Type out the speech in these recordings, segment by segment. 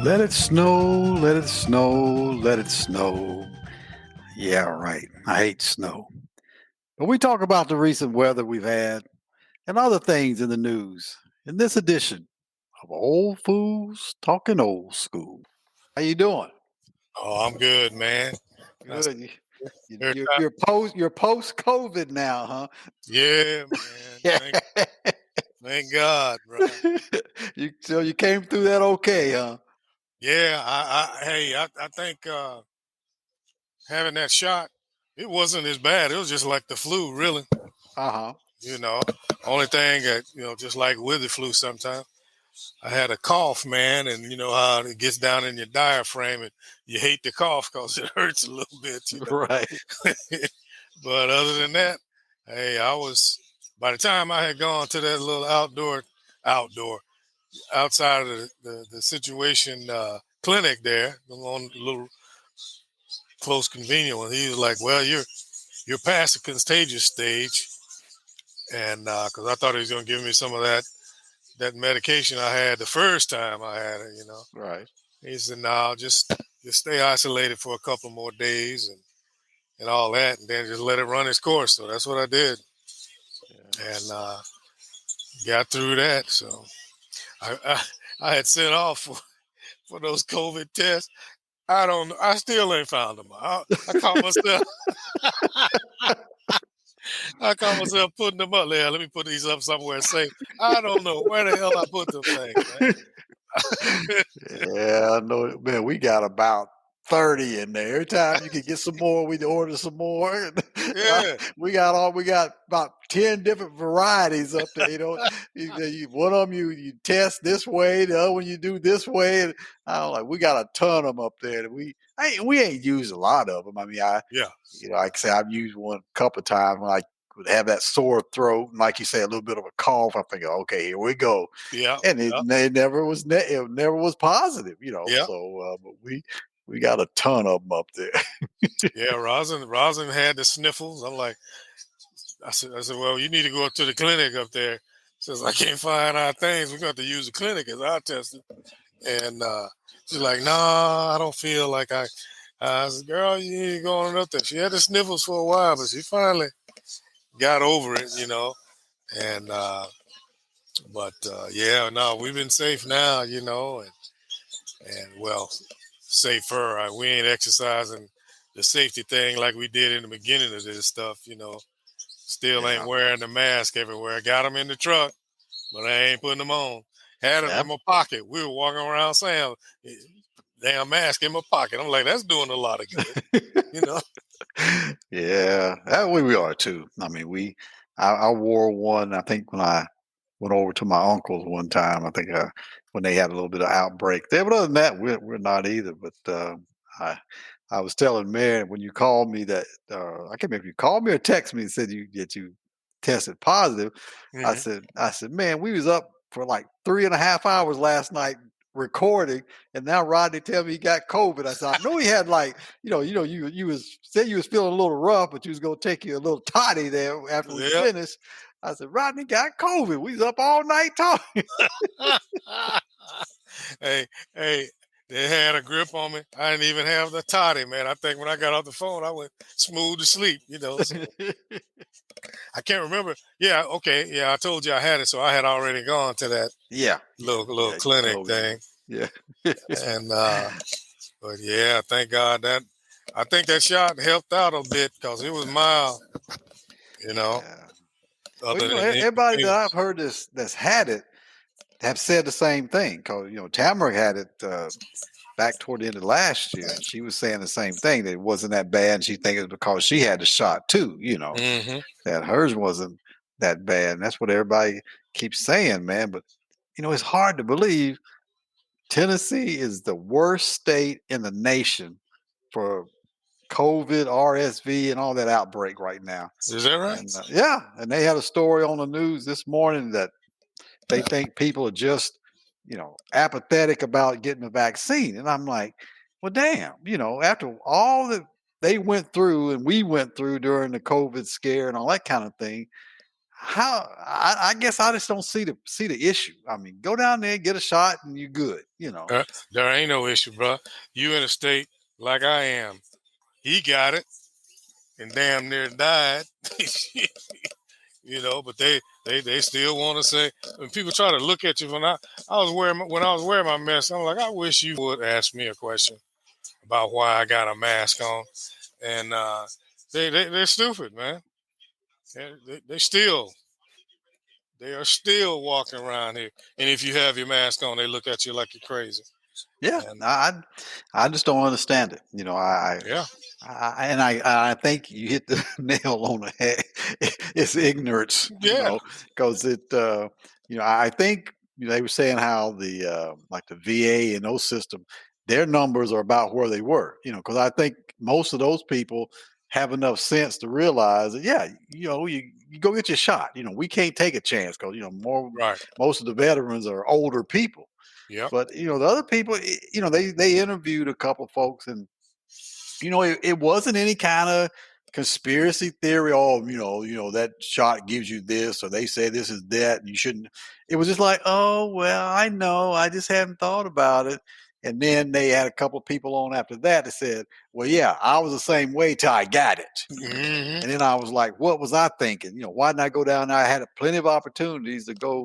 Let it snow, let it snow, let it snow. Yeah, right. I hate snow. But we talk about the recent weather we've had and other things in the news in this edition of Old Fools Talking Old School. How you doing? Oh, I'm good, man. That's Good. every time. You're post COVID now, huh? Yeah, man. Thank God, bro. So you came through that okay, huh? Yeah, I think having that shot, it wasn't as bad. It was just like the flu, really. Uh-huh. You know, only thing that just like with the flu, sometimes I had a cough, man, and you know how it gets down in your diaphragm, and you hate the cough because it hurts a little bit, Right. But other than that, hey, I was by the time I had gone to that little outdoor outside of the situation clinic there, on a little close convenient one, he was like, "Well, you're past the contagious stage," and because I thought he was going to give me some of that medication I had the first time I had it. Right. He said, "No, just stay isolated for a couple more days and all that, and then just let it run its course." So that's what I did, Yeah. and got through that. So I I had sent off for those COVID tests. I don't know. I still ain't found them. I caught myself. I caught myself putting them up there. Let me put these up somewhere safe. I don't know where the hell I put them things, man. Yeah, I know it. Man, we got about 30 in there. Every time you could get some more, we'd order some more. Yeah, We got about 10 different varieties up there. One of them you test this way, the other one you do this way. And we got a ton of them up there. That we ain't used a lot of them. I mean, yeah, like I say, I've used one a couple of times when I would have that sore throat and, like you say, a little bit of a cough. I'm thinking, okay, here we go, yeah, and yeah, it never was positive. yeah, So but we got a ton of them up there. yeah. Rosin had the sniffles. I said, well, you need to go up to the clinic up there. Says I can't find our things. We're going to have to use the clinic as our testing. And she's like, nah, I don't feel like I said, girl, you ain't going up there. She had the sniffles for a while, but she finally got over it. And yeah, no, we've been safe now, and well, safer. We ain't exercising the safety thing like we did in the beginning of this stuff. Still ain't Yeah. wearing the mask everywhere. Got them in the truck, but I ain't putting them on. Had them in Yep. my pocket. We were walking around saying, damn mask in my pocket. I'm like, that's doing a lot of good. Yeah, that way we are too. I mean, I wore one. I think when I went over to my uncle's one time. I think when they had a little bit of outbreak there, but other than that, we're not either. But I I was telling Mary when you called me that I can't remember if you called me or text me and said you tested positive. Hmm. I said, man, we was up for like 3.5 hours last night recording, and now Rodney tell me he got COVID. I said, I know he had like, you was said you was feeling a little rough, but you was gonna take you a little toddy there after we Yep. finished. I said, Rodney got COVID. We was up all night talking. hey, hey, they had a grip on me. I didn't even have the toddy, man. I think when I got off the phone, I went smooth to sleep. So I can't remember. Yeah, okay. Yeah, I told you I had it, so I had already gone to that Yeah, yeah, little yeah. You clinic told me. thing. Yeah, And but yeah, thank God that I think that shot helped out a bit because it was mild, you know, yeah. Well, other than everybody that I've inconvenience. heard that's had it have said the same thing. Because Tamara had it back toward the end of last year, and she was saying the same thing that it wasn't that bad. And she think it's because she had the shot too. Hmm. That hers wasn't that bad. And that's what everybody keeps saying, man. But it's hard to believe Tennessee is the worst state in the nation for COVID, RSV, and all that outbreak right now. Is that right? And yeah, and they had a story on the news this morning that they think people are just, apathetic about getting the vaccine. And I'm like, well, damn, after all that they went through and we went through during the COVID scare and all that kind of thing, how I guess I just don't see the issue. I mean, go down there, get a shot, and you're good. There ain't no issue, bro. You in a state like I am. He got it and damn near died. But they still want to say, when people try to look at you when I was wearing my mask, I'm like, I wish you would ask me a question about why I got a mask on. And they're stupid, man. They are still walking around here. And if you have your mask on, they look at you like you're crazy. Yeah, And I just don't understand it. yeah, I think you hit the nail on the head. It's ignorance, yeah, because I think they were saying how like the VA and those systems, their numbers are about where they were. Because I think most of those people have enough sense to realize that, yeah, you go get your shot. We can't take a chance because right. most of the veterans are older people. Yep. But the other people, they interviewed a couple folks, and it wasn't any kind of conspiracy theory. Oh, that shot gives you this, or they say this is that, and you shouldn't. It was just like, oh well, I know, I just haven't thought about it. And then they had a couple of people on after that that said, well, yeah, I was the same way till I got it. Mm-hmm. And then I was like, what was I thinking? Why didn't I go down there? I had plenty of opportunities to go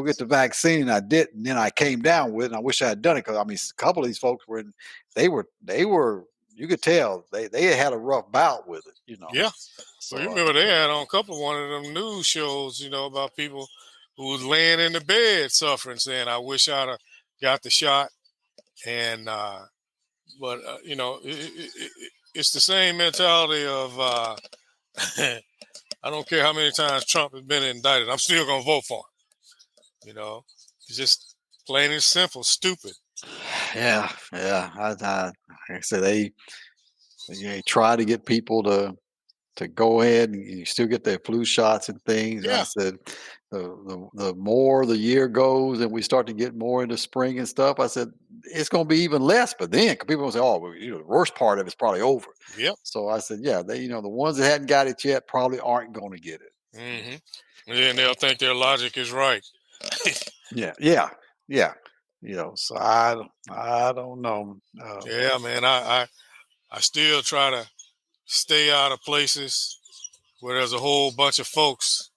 get the vaccine, and I didn't. And then I came down with it, and I wish I had done it because I mean, a couple of these folks they were. You could tell they had a rough bout with it. Yeah. So Well, you remember they had on a couple of one of them news shows, about people who was laying in the bed suffering, saying, "I wish I'd have got the shot." And it's the same mentality of I don't care how many times Trump has been indicted, I'm still gonna vote for him. It's just plain and simple, stupid. yeah, yeah. Like I said, they try to get people to go ahead and you still get their flu shots and things. And I Yeah, said, the more the year goes and we start to get more into spring and stuff, I said it's going to be even less. But then 'cause people will say, oh, well, the worst part of it's probably over. yep. So I said, yeah, the ones that hadn't got it yet probably aren't going to get it. Mm-hmm. And then they'll think their logic is right. Yeah, yeah, yeah. So I don't know. Yeah, man. I still try to stay out of places where there's a whole bunch of folks,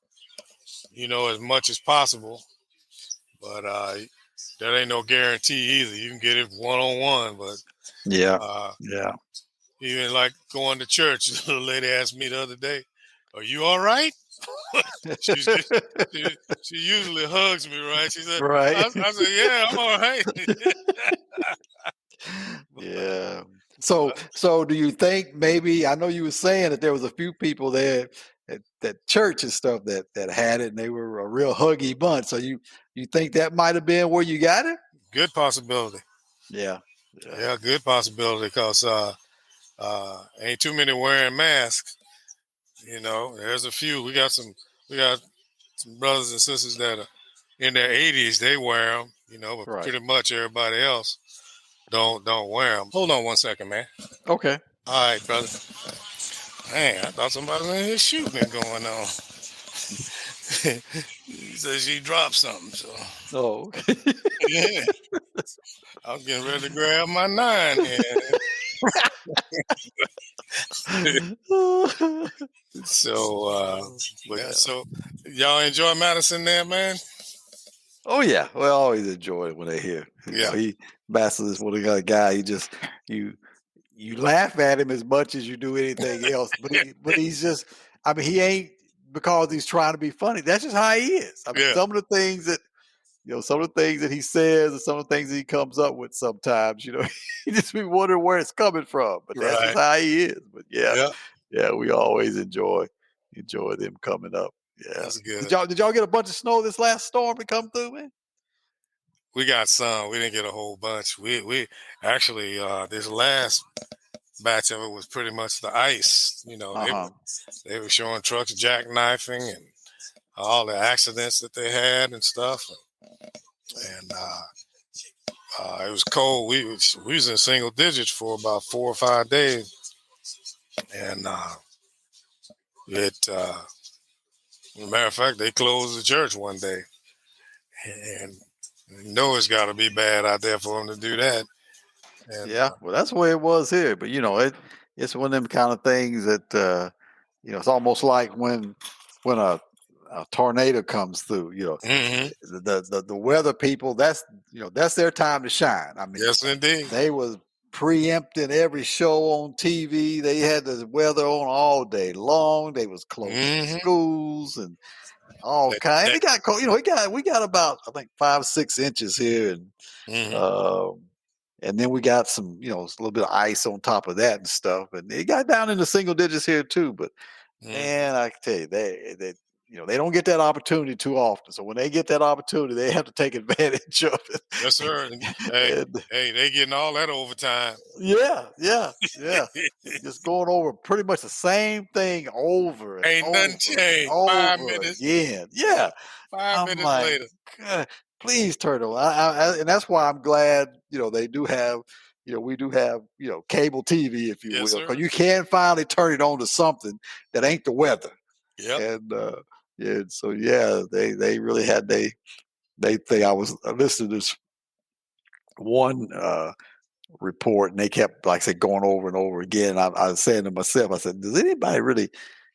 as much as possible. But that ain't no guarantee either. You can get it one on one, but Yeah, uh, yeah. even like going to church, the little lady asked me the other day, "Are you all right?" She's she usually hugs me, right? She said, Right. I said, "Yeah, I'm all right." Yeah. So But, so do you think maybe I know you were saying that there was a few people there at church and stuff that had it and they were a real huggy bunch. So you think that might have been where you got it? good possibility. Yeah. Yeah. Yeah, good possibility because ain't too many wearing masks. There's a few. We got some brothers and sisters that are in their 80s. They wear them, but Right. pretty much everybody else don't wear them. Hold on one second, man. Okay. All right, brother. Man, I thought somebody was in here shooting going on. He said she dropped something, so Oh. yeah. I was getting ready to grab my 9 here. So, but Yeah. so y'all enjoy Madison there, man? Oh yeah. Well, I always enjoy it when they're here. Yeah, Bassel is one of the guy. You you laugh at him as much as you do anything else. But he's just I mean, he ain't because he's trying to be funny. That's just how he is. I mean, yeah, some of the things that he says and some of the things that he comes up with sometimes, you just be wondering where it's coming from. But that's just right. how he is. But yeah, Yeah, yeah, we always enjoy them coming up. Yeah. that's Did good. y'all get a bunch of snow this last storm to come through, man? We got some. We didn't get a whole bunch. We actually this last batch of it was pretty much the ice. Uh-huh. They were showing trucks jackknifing and all the accidents that they had and stuff. And It was cold. We was in single digits for about 4 or 5 days, and matter of fact, they closed the church one day, and you know it's got to be bad out there for them to do that. And Yeah, well, that's the way it was here. But it's one of them kind of things that it's almost like when a tornado comes through. hmm The weather people, that's their time to shine. I mean, yes, indeed. they was preempting every show on TV. They had the weather on all day long. They was closing hmm schools and all That, kind. that, It got cold. We got about I think 5 6 inches here, hmm um, and then we got some a little bit of ice on top of that and stuff. And it got down into single digits here too. But hmm man, I can tell you they don't get that opportunity too often. So when they get that opportunity, they have to take advantage of Yes, it. sir. And, hey, And hey, they getting all that overtime. yeah, yeah, yeah. Just going over pretty much the same thing over and Ain't nothing over and changed. Five over minutes. again. Yeah. 5 minutes I'm like, later. "God, please turn it on." And that's why I'm glad, they do have, we do have, cable TV, if you Yes, will, because sir. you can finally turn it on to something that ain't the weather. Yep. And yeah, so yeah, they really had they think I was listening to this one report, and they kept, like I said, going over and over again. I was saying to myself, I said, does anybody really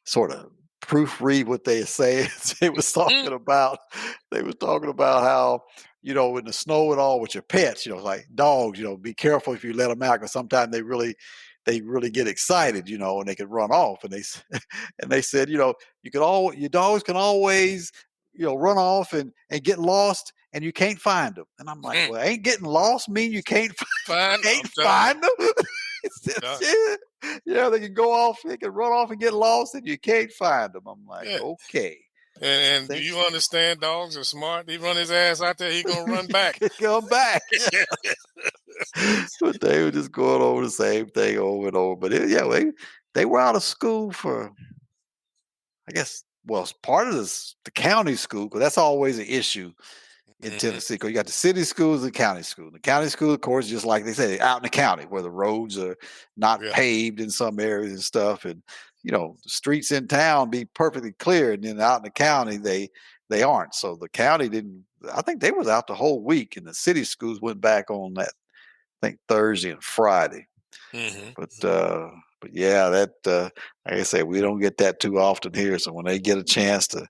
sort of proofread what they say? They was Mm. talking about they was talking about how in the snow and all with your pets, like dogs, be careful if you let them out because sometimes they really get excited, and they can run off. And and they said, your dogs can always run off and get lost and you can't find them. And I'm like, Mm. well, ain't getting lost mean you can't Fine. can't I'm telling you. find them? He said, Yeah. yeah, they can go off, they can run off and get lost, and you can't find them. I'm like, Yeah. okay, And do think you understand dogs are smart? He run his ass out there, he gonna run back. come back. Yeah. But they were just going over the same thing over and over. But yeah, they were out of school for, I guess, well, it's part of the county school because that's always an issue in hmm Tennessee. Because you got the city schools and county school. The county school, of course, just like they say, out in the county where the roads are not Yeah. paved in some areas and stuff, and the streets in town be perfectly clear, and then out in the county they aren't. So the county didn't. I think they was out the whole week, and the city schools went back on that. I think Thursday and Friday. hmm But yeah, that like I say, we don't get that too often here. So when they get a chance to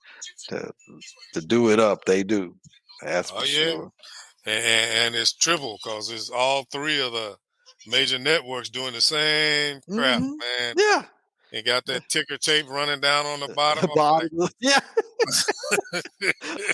to do it up, they do. That's Oh for yeah. sure. And it's triple because it's all three of the major networks doing the same crap, Hmm. man. Yeah. And got The, that ticker tape running down on the bottom. the bottom. Yeah.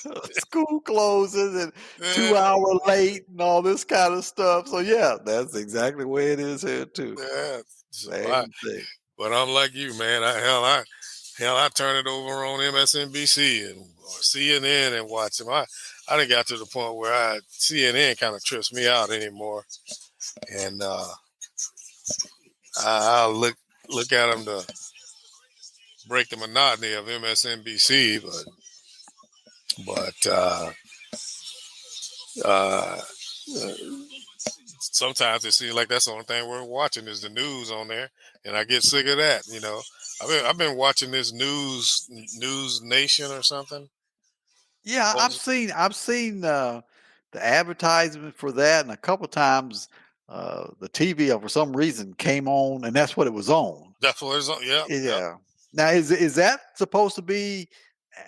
I'm like, School closes and yeah, 2 hour late and all this kind of stuff. So yeah, that's exactly the way it is here too. yeah. So Same thing. but I'm like you, man. I turn it over on MSNBC or CNN and watch them. I done got to the point where CNN kind of trips me out anymore, and I'll look at them to break the monotony of MSNBC, but uh, sometimes it seems like that's the only thing we're watching is the news on there, and I get sick of that. I've been watching this News Nation or something. Yeah, I've seen the advertisement for that, and a couple times the TV for some reason came on, and that's what it was on. That's what it's on. Yep, yep. Yeah. Now, is that supposed to be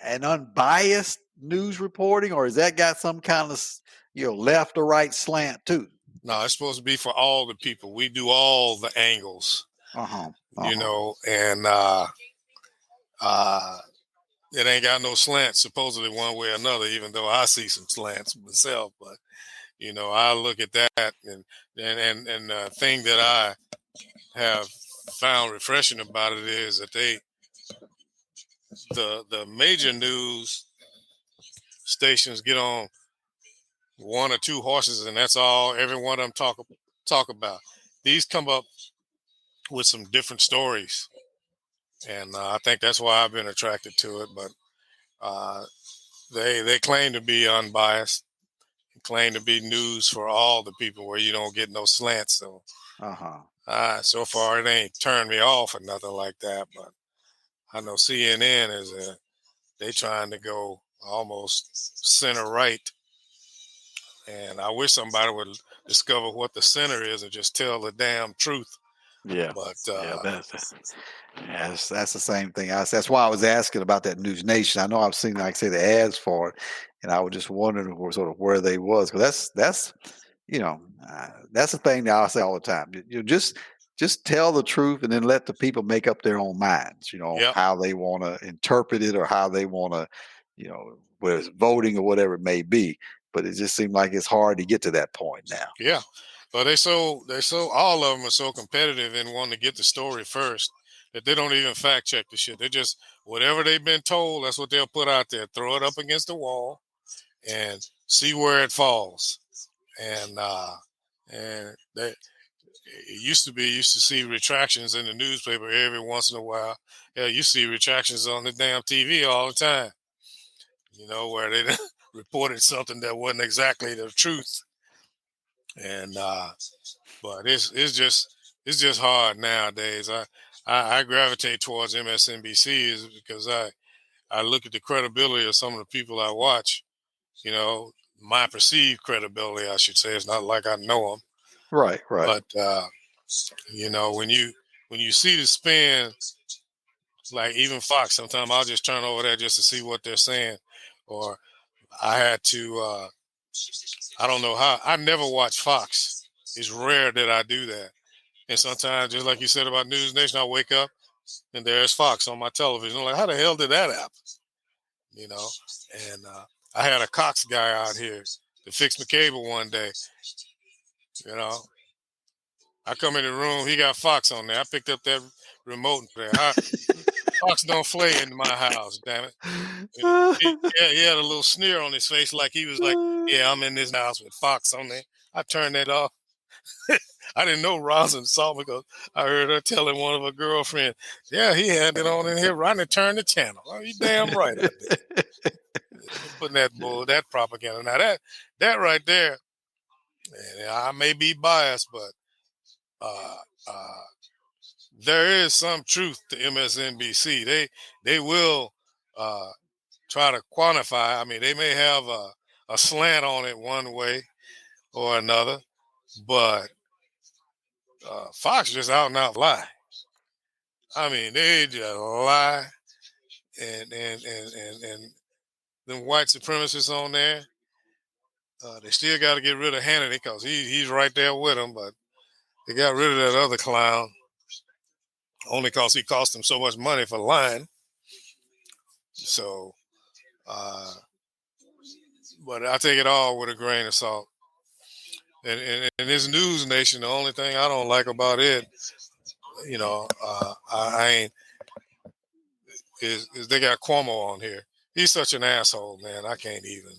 an unbiased news reporting, or has that got some kind of left or right slant too? No, it's supposed to be for all the people. We do all the angles, Uh huh. Uh huh. and uh, it ain't got no slant supposedly one way or another. Even though I see some slants myself, but I look at that and the thing that I have found refreshing about it is that the major news stations get on one or two horses and that's all every one of them talk about. These come up with some different stories, and I think that's why I've been attracted to it. But uh, they claim to be unbiased, claim to be news for all the people where you don't get no slants. So Uh-huh. so far it ain't turned me off or nothing like that. But I know CNN is they trying to go almost center right, and I wish somebody would discover what the center is and just tell the damn truth. Yeah. But Yeah, that's the same thing. That's why I was asking about that News Nation. I know I've seen, like I say, the ads for it, and I was just wondering sort of where they was, because that's that's the thing that I say all the time. You just tell the truth, and then let the people make up their own minds. yep, How they want to interpret it, or how they want to, whether it's voting or whatever it may be. But it just seemed like it's hard to get to that point now. yeah. But they so all of them are so competitive and want to get the story first that they don't even fact check the shit. They just whatever they've been told, that's what they'll put out there. Throw it up against the wall and see where it falls. And they it used to see retractions in the newspaper every once in a while. Yeah, you see retractions on the damn TV all the time. Where they reported something that wasn't exactly the truth. And but it's just hard nowadays. I gravitate towards MSNBC is because I look at the credibility of some of the people I watch. My perceived credibility, I should say. It's not like I know them, Right, right. but when you see the spin, like even Fox, sometimes I'll just turn over there just to see what they're saying, or I had to. I don't know how. I never watch Fox. It's rare that I do that. And sometimes, just like you said about News Nation, I wake up and there's Fox on my television. I'm like, how the hell did that happen? You know? And I had a Cox guy out here to fix my cable one day. You know, I come in the room, he got Fox on there. I picked up that remote there. Fox don't play in my house, damn it. He had a little sneer on his face, like he was like, yeah, I'm in this house with Fox on there. I turned that off. I didn't know Rosin saw me because I heard her telling one of her girlfriends, yeah, he had it on in here. Rodney turned the channel. Oh, you damn right I did. Putting that propaganda. Now that right there, and I may be biased, but uh, uh, there is some truth to MSNBC. They will try to quantify. I mean, they may have a slant on it one way or another, but Fox just out and out lie. I mean, they just lie, and them white supremacists on there. They still got to get rid of Hannity because he's right there with them, but they got rid of that other clown only because he cost them so much money for lying. So, but I take it all with a grain of salt. And this News Nation, the only thing I don't like about it, I ain't is they got Cuomo on here. He's such an asshole, man. I can't even.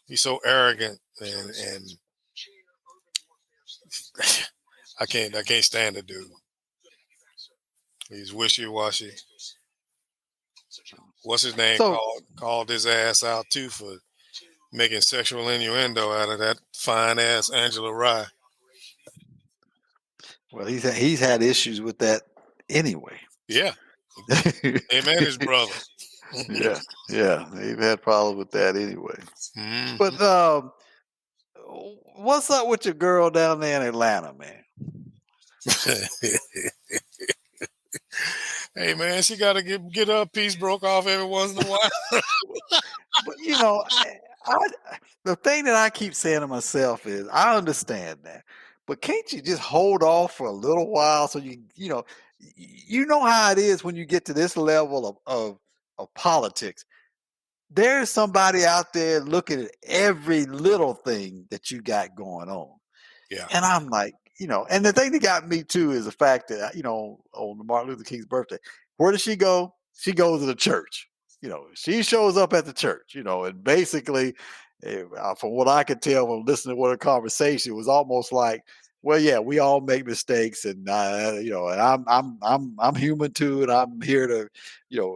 He's so arrogant and I can't stand the dude. He's wishy-washy. What's his name? Called his ass out too for making sexual innuendo out of that fine ass Angela Rye. Well, he's had issues with that anyway. Yeah. Him and his brother. yeah, they've had problems with that anyway. Mm-hmm. But what's up with your girl down there in Atlanta, man? Hey man, she got to get her piece broke off every once in a while. But the thing that I keep saying to myself is, I understand that, but can't you just hold off for a little while so you know how it is when you get to this level of politics. There's somebody out there looking at every little thing that you got going on. Yeah. And I'm like, and the thing that got me too is the fact that, on Martin Luther King's birthday, where does she go? She goes to the church. She shows up at the church, and basically, from what I could tell from listening to what her conversation, it was almost like, well, yeah, we all make mistakes, and and I'm human too, and I'm here to,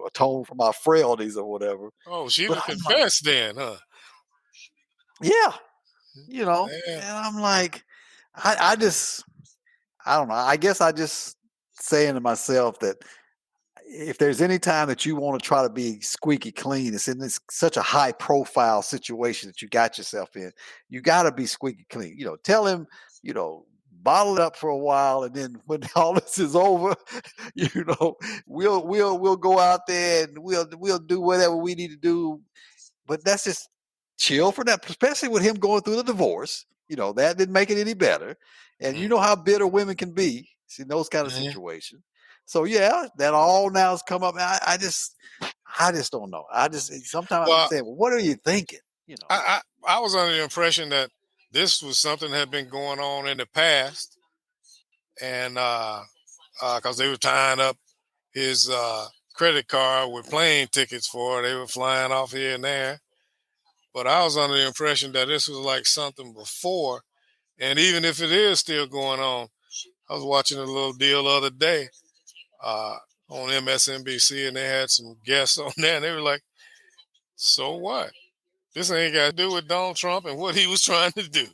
atone for my frailties or whatever. Oh, she would confess then, huh? Yeah, Yeah. and I'm like, I I don't know. I guess I just saying to myself that if there's any time that you want to try to be squeaky clean, it's in this such a high profile situation that you got yourself in. You got to be squeaky clean. Tell him, bottle it up for a while, and then when all this is over, you know, we'll go out there and we'll do whatever we need to do. But that's just chill for that, especially with him going through the divorce. That didn't make it any better. And you know how bitter women can be in those kind of Mhm. situations. So yeah, that all now has come up. I just don't know. I just sometimes I'm Well, saying, well, what are you thinking? I was under the impression that this was something that had been going on in the past, and because they were tying up his credit card with plane tickets for her. They were flying off here and there. But I was under the impression that this was like something before. And even if it is still going on, I was watching a little deal the other day uh, on MSNBC, and they had some guests on there, and they were like, "So what? This ain't got to do with Donald Trump and what he was trying to do.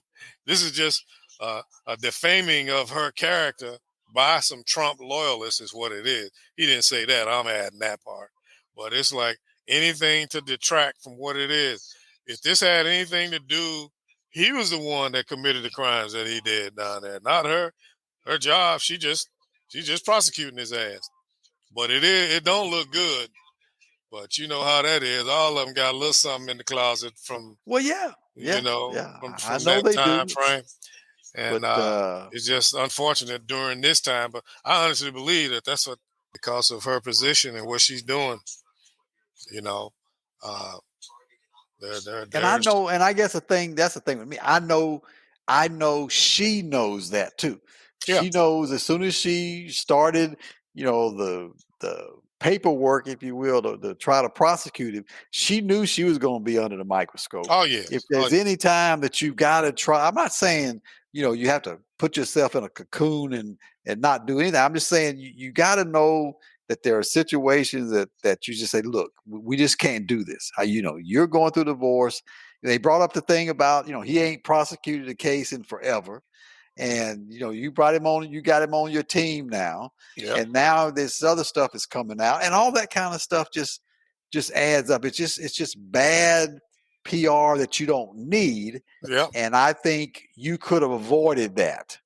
This is just a defaming of her character by some Trump loyalists, is what it is." He didn't say that. I'm adding that part. But it's like anything to detract from what it is. If this had anything to do, he was the one that committed the crimes that he did down there, not her. Her job, she just prosecuting his ass. But it don't look good. But you know how that is. All of them got a little something in the closet from Well, yeah, you yeah, know, yeah. I from know that they time do, frame. And but it's just unfortunate during this time. But I honestly believe that that's what, because of her position and what she's doing, you know, uh, and I there's, know, and I guess that's the thing with me. I know she knows that too. yeah, She knows as soon as she started, the paperwork, if you will, to try to prosecute him, she knew she was going to be under the microscope. oh If yes, oh there's any time that you got to try, I'm not saying, you have to put yourself in a cocoon and not do anything. I'm just saying you got to know that there are situations that you just say, look, we just can't do this. You're going through divorce. They brought up the thing about, he ain't prosecuted a case in forever. And you brought him on, you got him on your team now. yeah, And now this other stuff is coming out. And all that kind of stuff just adds up. It's just bad PR that you don't need. yeah. And I think you could have avoided that.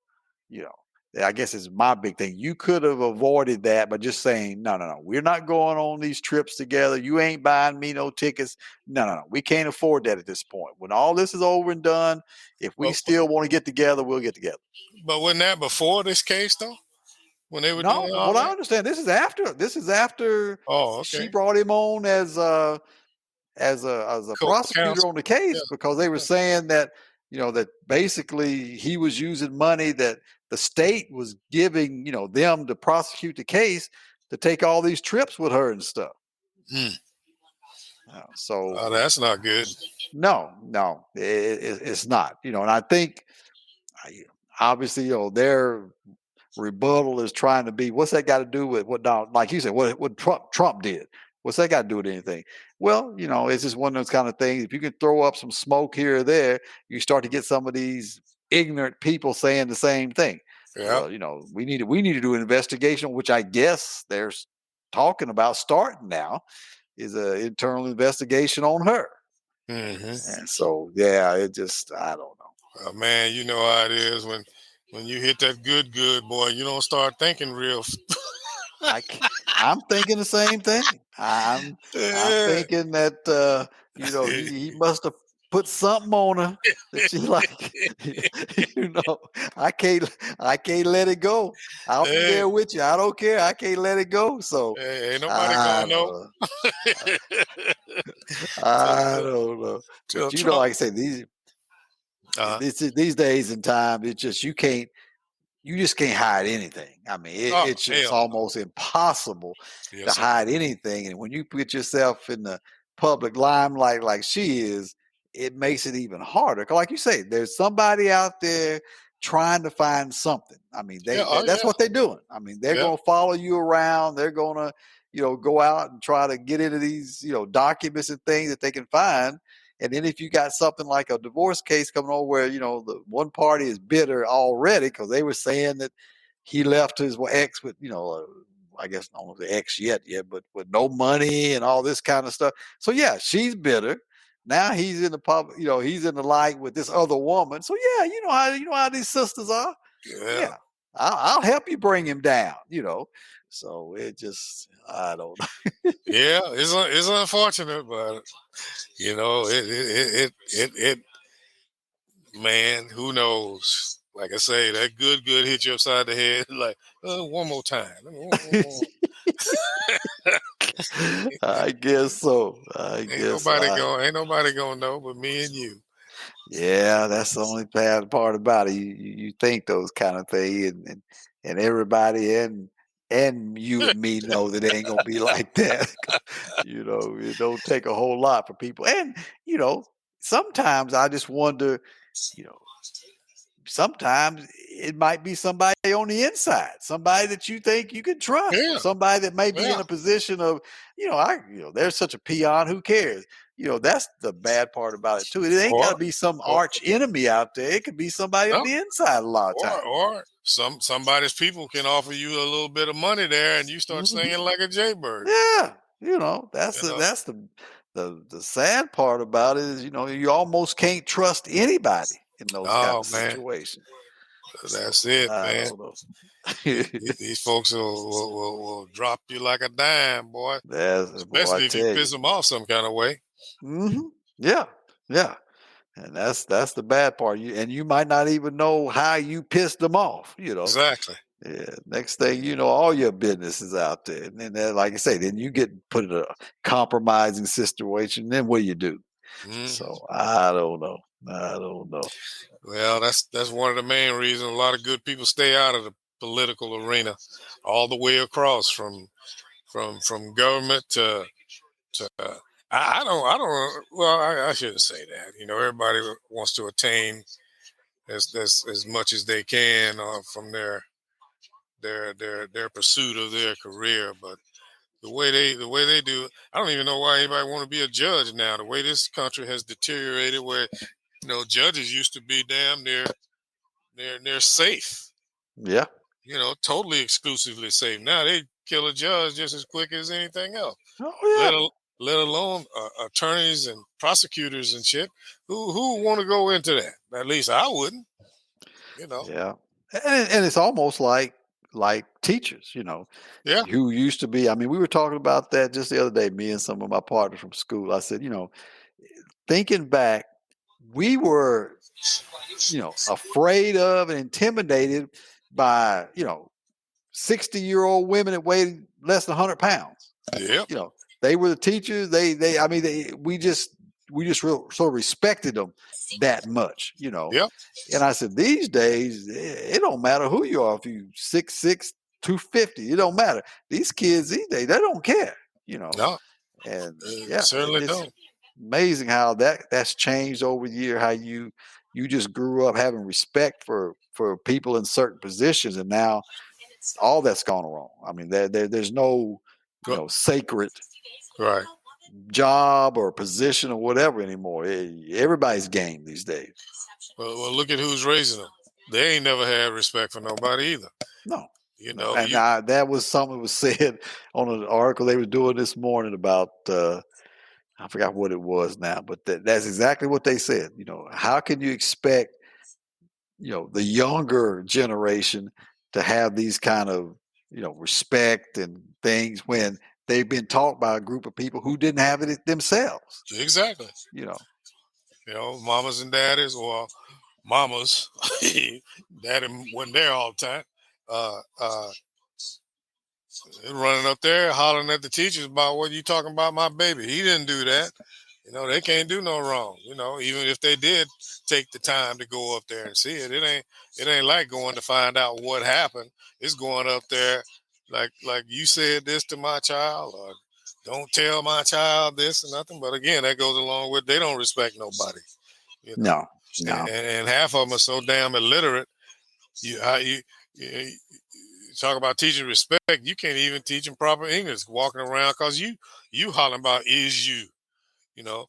You know, I guess it's my big thing. You could have avoided that by just saying, no, no, no, we're not going on these trips together. You ain't buying me no tickets. No, no, no. We can't afford that at this point. When all this is over and done, if we But still want to get together, we'll get together. but wasn't that before this case though? When they were No, doing all what I that? understand, this is after Oh, she okay. brought him on as a prosecutor Co-counsel. on the Yeah, case because they were yeah. saying that basically he was using money that the state was giving them to prosecute the case to take all these trips with her and stuff. Hmm. So Oh, that's not good. no, no, it's not. And I think obviously their rebuttal is trying to be, what's that got to do with what Donald, like you said, what Trump did? What's that got to do with anything? Well, it's just one of those kind of things. If you can throw up some smoke here or there, you start to get some of these ignorant people saying the same thing. Yeah. Well, we need to do an investigation, which I guess they're talking about starting now, is an internal investigation on her. Hmm. And so, yeah, I don't know. Man, you know how it is when you hit that good boy, you don't start thinking real. I c- I'm thinking the same thing. I'm Yeah. thinking that he must have put something on her that she like. you know, I can't let it go. I'll be Hey, there with you. I don't care. I can't let it go. So hey, ain't nobody I gonna don't know know. till, I don't know. But Trump. like I say, these Uh, these days and time, it's just you just can't hide anything. I mean, oh it's just hell no. almost impossible to Yes, sir. hide anything. And when you put yourself in the public limelight like she is, it makes it even harder. 'Cause like you say, there's somebody out there trying to find something. I mean, Yeah. Oh that's yeah. what they're doing. I mean, they're Yeah. going to follow you around. They're going to, go out and try to get into these, documents and things that they can find. And then if you got something like a divorce case coming on where, the one party is bitter already because they were saying that he left his ex with, I guess not the ex yet, but with no money and all this kind of stuff. So yeah, she's bitter. Now he's in the public, he's in the light with this other woman. So yeah, you know how these sisters are. Yeah. Yeah, I'll help you bring him down. So it just, I don't know. Yeah, it's unfortunate, but it man, who knows? Like I say, that good hit you upside the head. Like, one more time. I guess so. I guess Ain't nobody gonna know but me and you. yeah, that's the only bad part about it. You think those kind of things, and everybody and you and me know that it ain't gonna be like that. It don't take a whole lot for people. And sometimes I just wonder, you know, sometimes it might be somebody on the inside, somebody that you think you can trust, or Yeah, somebody that may be yeah. in a position of, there's such a peon, who cares? That's the bad part about it too. It ain't got to Or, be some or arch enemy out there. It could be somebody on no, the inside a lot of times. or somebody's people can offer you a little bit of money there, and you start Mhm. singing like a jaybird. Yeah, that's You the know. that's the sad part about it is, you almost can't trust anybody in those kind Oh of man, situations. that's So it, I man. don't know. These folks will drop you like a dime, boy. That's, boy, I Especially if you tell you. piss them off some kind of way. Yeah, yeah, and that's the bad part. You might not even know how you pissed them off. Exactly. Yeah. Next thing you know, all your business is out there, and then, like I say, then you get put in a compromising situation. Then what do you do? Hmm. So I don't know. I don't know. Well, that's one of the main reasons a lot of good people stay out of the political arena, all the way across from government to. Well, I shouldn't say that. Everybody wants to attain as much as they can from their pursuit of their career, but the way they do, I don't even know why anybody want to be a judge now. The way this country has deteriorated, where judges used to be damn near safe, Yeah. totally exclusively safe. Now they kill a judge just as quick as anything else. Oh Let yeah. al- let alone attorneys and prosecutors and shit. Who want to go into that? At least I wouldn't. You know. Yeah. And it's almost like teachers. Yeah. Who used to be. I mean, we were talking about that just the other day. Me and some of my partners from school. I said, thinking back, we were, afraid of and intimidated by, 60-year-old women that weighed less than 100 pounds. Yep. They were the teachers. I mean, we just sort of respected them that much. Yep. And I said, these days, it don't matter who you are. If you 6'6", 250, it don't matter. These kids these days, they don't care. No. And yeah, Certainly it's don't. amazing how that's changed over the year. How you just grew up having respect for people in certain positions, and now all that's gone wrong. I mean, there's no sacred Right. job or position or whatever anymore. Everybody's game these days. Well, look at who's raising them. They ain't never had respect for nobody either. No, You no, know. and You. that was something that was said on an article they were doing this morning about. I forgot what it was now, but that's exactly what they said. How can you expect the younger generation to have these kind of respect and things when they've been taught by a group of people who didn't have it themselves. Exactly. You know, Mamas and daddies, or mamas, daddy wasn't there all the time. Uh, uh, Running up there hollering at the teachers about what you talking about my baby. He didn't do that. They can't do no wrong. Even if they did take the time to go up there and see it, it ain't like going to find out what happened. It's going up there like you said this to my child, or don't tell my child this or nothing. But again, that goes along with they don't respect nobody. You know, no, no, and half of them are so damn illiterate. You talk about teaching respect. You can't even teach them proper English walking around because you hollering about is you. You know,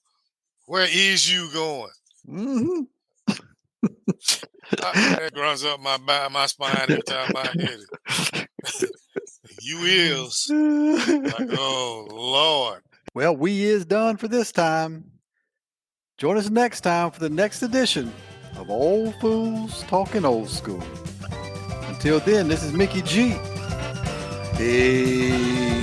Where is you going? Mm-hmm. That runs up my spine every time I hear it. You is like, oh Lord. Well, we is done for this time. Join us next time for the next edition of Old Fools Talking Old School. Until then, this is Mickey G. Peace.